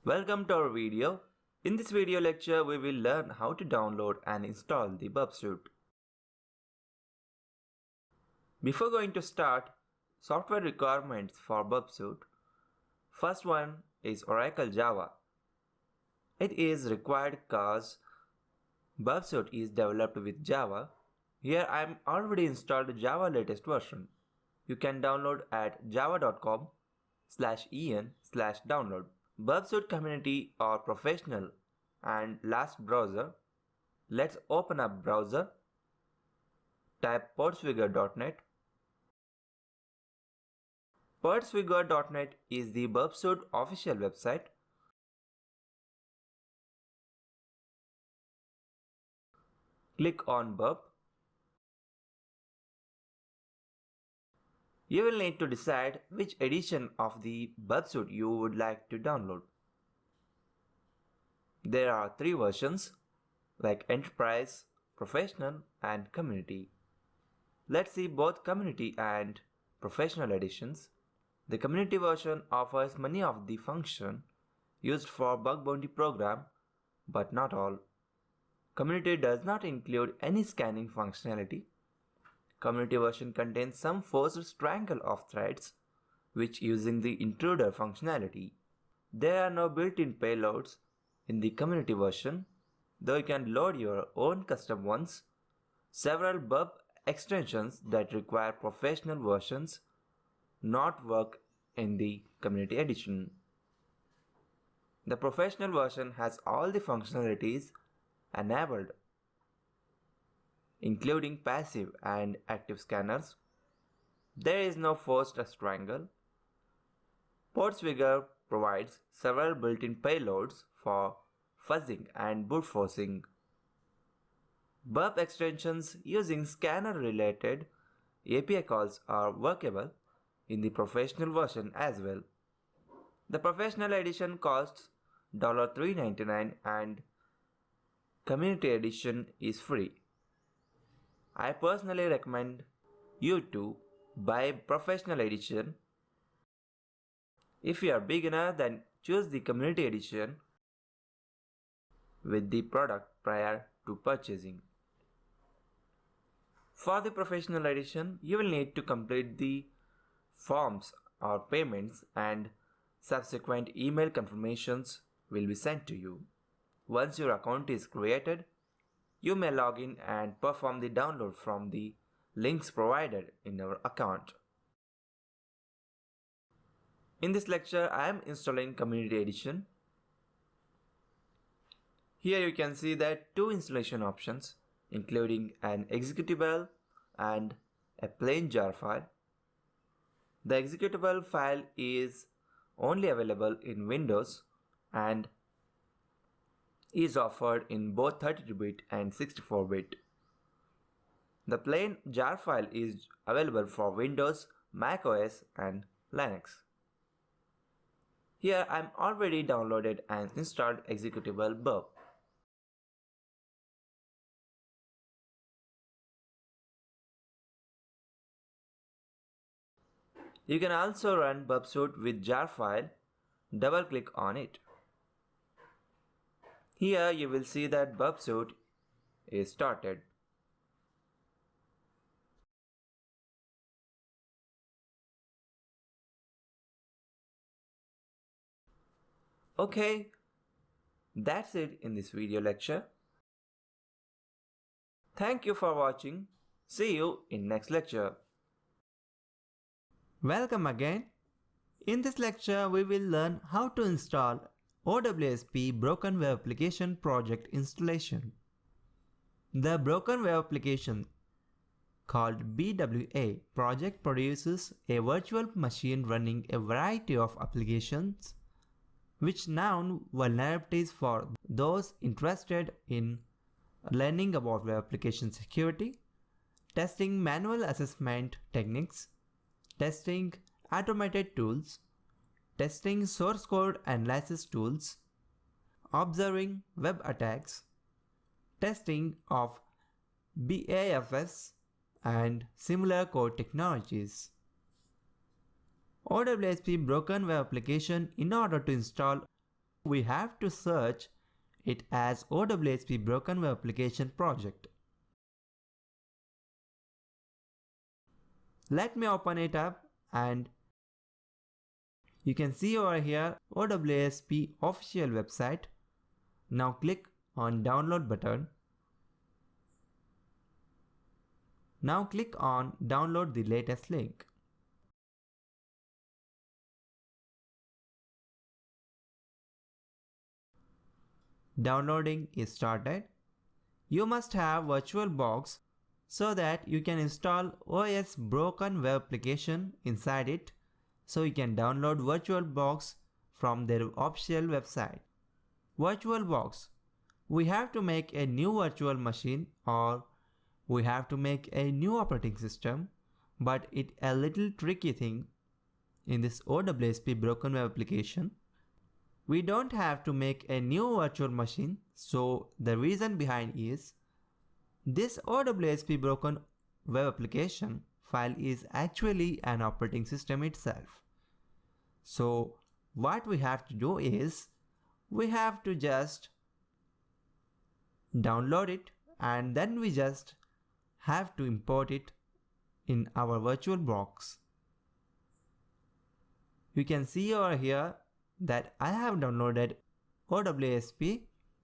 Welcome to our video. In this video lecture, we will learn how to download and install the Bubsuit. Before going to start, software requirements for Bubsuit. First one is Oracle Java. It is required because Bubsuit is developed with Java. Here I am already installed Java latest version. You can download at java.com/en/download. Bubsuit community or professional and last browser. Let's open up browser. Type portsfigure.net. Portsfigure.net is the Bubsuit official website. Click on Bub. You will need to decide which edition of the Bubsuit you would like to download. There are three versions like Enterprise, Professional and Community. Let's see both Community and Professional editions. The Community version offers many of the functions used for bug bounty program, but not all. Community does not include any scanning functionality. Community version contains some forced strangle of threads, which using the intruder functionality. There are no built-in payloads in the community version, though you can load your own custom ones. Several bub extensions that require professional versions not work in the community edition. The professional version has all the functionalities enabled, including passive and active scanners. There is no forced strangle. Portsfigure provides several built-in payloads for fuzzing and brute forcing. Bub extensions using scanner-related API calls are workable in the professional version as well. The professional edition costs $3.99 and community edition is free. I personally recommend you to buy professional edition. If you are beginner, then choose the community edition with the product prior to purchasing. For the professional edition, you will need to complete the forms or payments and subsequent email confirmations will be sent to you. Once your account is created, you may log in and perform the download from the links provided in your account. In this lecture, I am installing Community Edition. Here you can see that two installation options, including an executable and a plain jar file. The executable file is only available in Windows and is offered in both 32-bit and 64-bit. The plain jar file is available for Windows, Mac OS and Linux. Here I am already downloaded and installed executable Bub. You can also run Bubsuit with jar file. Double click on it. Here you will see that Bubsuit is started. Okay, that's it in this video lecture. Thank you for watching. See you in next lecture. Welcome again. In this lecture, we will learn how to install OWASP Broken Web Application project installation. The Broken Web Application, called BWA project, produces a virtual machine running a variety of applications, which known vulnerabilities for those interested in learning about web application security, testing manual assessment techniques, testing automated tools, testing source code analysis tools, observing web attacks, testing of BAFS and similar code technologies. OWASP Broken Web Application. In order to install we have to search it as OWASP Broken Web Application Project. Let me open it up and you can see over here OWASP official website. Now click on download button. Now click on download the latest link. Downloading is started. You must have VirtualBox so that you can install OS Broken Web Application inside it, so you can download VirtualBox from their official website. VirtualBox. We have to make a new virtual machine or we have to make a new operating system, but it's a little tricky thing in this OWASP Broken Web Application. We don't have to make a new virtual machine, so the reason behind is this OWASP Broken Web Application file is actually an operating system itself. So what we have to do is we have to just download it and then we just have to import it in our VirtualBox. You can see over here that I have downloaded OWASP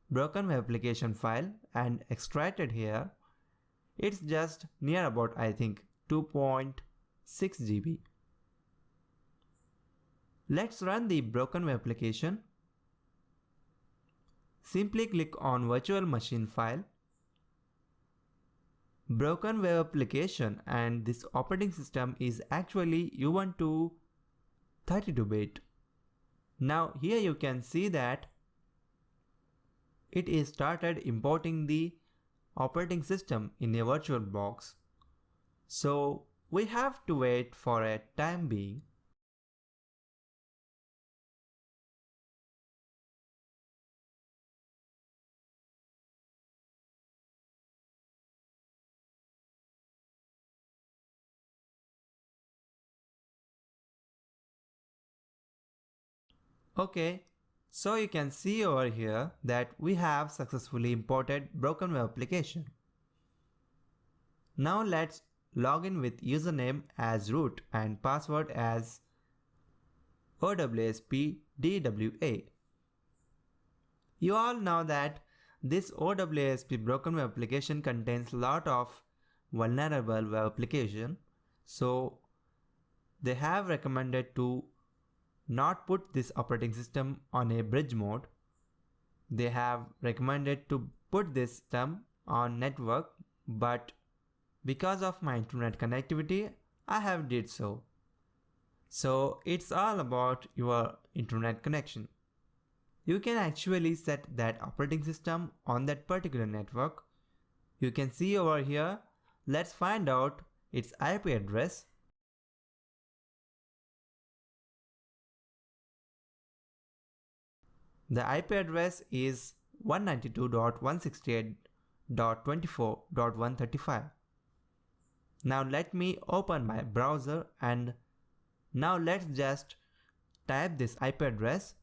Broken Web Application file and extracted here. It's just near about, I think, 2.6 GB. Let's run the Broken Web Application. Simply click on Virtual Machine file, Broken Web Application, and this operating system is actually Ubuntu 32-bit. Now here you can see that it is started importing the operating system in a VirtualBox. So we have to wait for a time being. Okay, so you can see over here that we have successfully imported Broken Web Application. Now let's log in with username as root and password as OWASP DWA. You all know that this OWASP Broken Web Application contains a lot of vulnerable web application, so they have recommended to not put this operating system on a bridge mode. They have recommended to put this system on network, but because of my internet connectivity, I have did so. So it's all about your internet connection. You can actually set that operating system on that particular network. You can see over here. Let's find out its IP address. The IP address is 192.168.24.135. Now let me open my browser and now let's just type this IP address.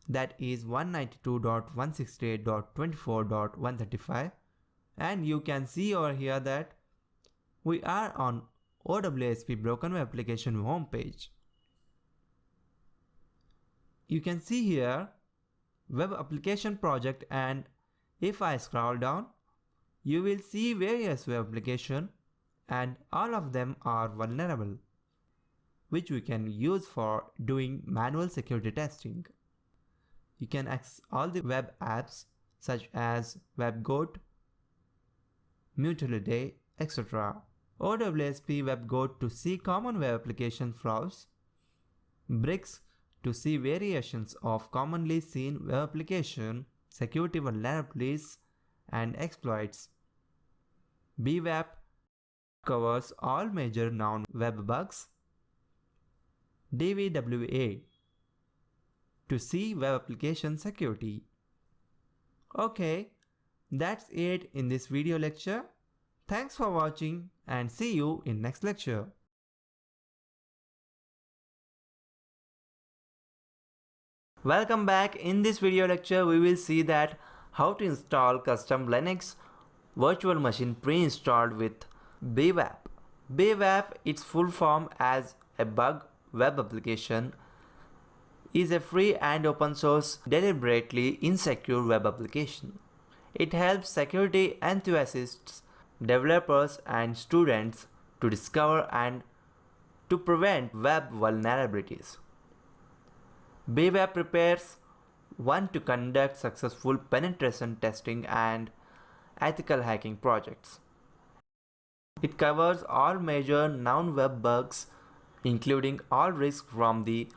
That is 192.168.24.135, and you can see over here that we are on OWASP Broken Web Application homepage. You can see here web application project, and if I scroll down, you will see various web applications and all of them are vulnerable, which we can use for doing manual security testing. You can access all the web apps such as WebGoat, Mutiliday, etc. OWASP WebGoat to see common web application flaws, Bricks to see variations of commonly seen web application security vulnerabilities and exploits. BWAP covers all major known web bugs. DVWA to see web application security. Okay, that's it in this video lecture. Thanks for watching and see you in next lecture. Welcome back. In this video lecture, we will see that how to install custom Linux virtual machine pre-installed with BWAP. BWAP, its full form as a bug web application, is a free and open source deliberately insecure web application. It helps security enthusiasts, developers and students to discover and to prevent web vulnerabilities. BWAP prepares one to conduct successful penetration testing and ethical hacking projects. It covers all major known web bugs, including all risks from the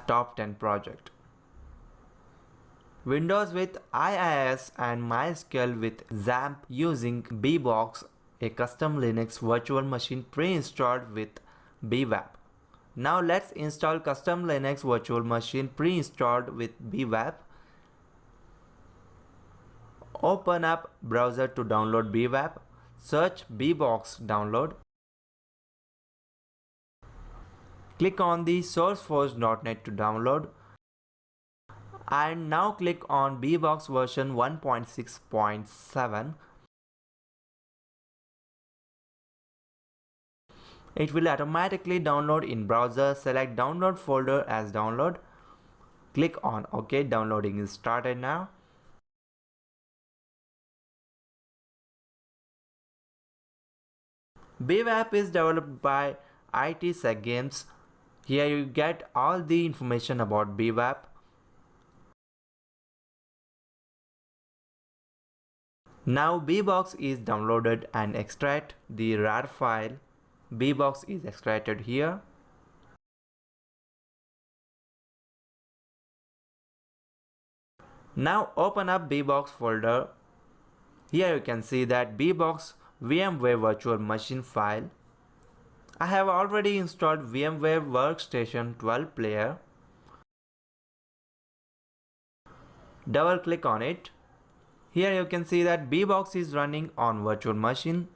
top 10 project. Windows with IIS and MySQL with XAMPP using Bbox, a custom Linux virtual machine pre-installed with BWAP. Now let's install custom Linux virtual machine pre-installed with BWAP. Open up browser to download BWAP. Search Bbox download. Click on the sourceforge.net to download. And now click on Bbox version 1.6.7. It will automatically download in browser. Select download folder as download. Click on OK. Downloading is started now. BWAP is developed by IT Sec Games. Here you get all the information about BWAP. Now Bbox is downloaded and extract the RAR file. Bbox is extracted here. Now open up Bbox folder. Here you can see that Bbox VMware virtual machine file. I have already installed VMware Workstation 12 player. Double click on it. Here you can see that Bbox is running on virtual machine.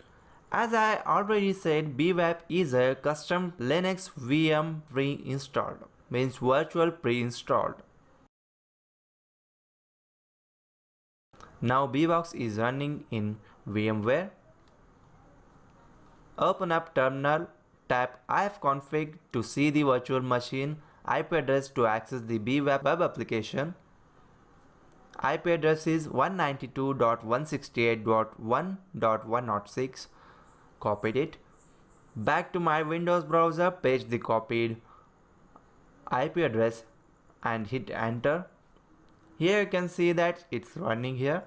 As I already said, BWAP is a custom Linux VM pre-installed, means virtual pre-installed. Now Bbox is running in VMware. Open up terminal, tap ifconfig to see the virtual machine IP address to access the BWAP web application. IP address is 192.168.1.106. Copied it. Back to my Windows browser, paste the copied IP address and hit enter. Here you can see that it's running here.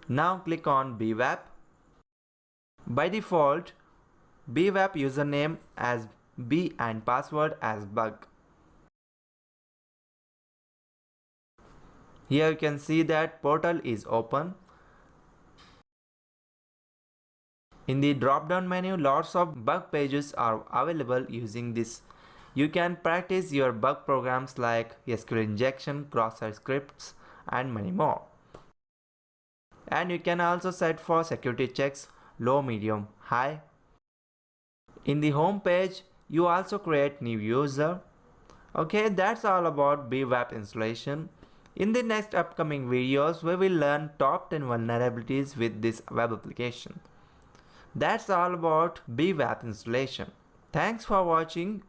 Now click on BWAP. By default, BWAP username as B and password as bug. Here you can see that portal is open. In the drop-down menu, lots of bug pages are available using this. You can practice your bug programs like SQL injection, cross-site scripts, and many more. And you can also set for security checks, low, medium, high. In the home page, you also create new user. Okay, that's all about BWAP installation. In the next upcoming videos, we will learn top 10 vulnerabilities with this web application. That's all about BWAP installation. Thanks for watching.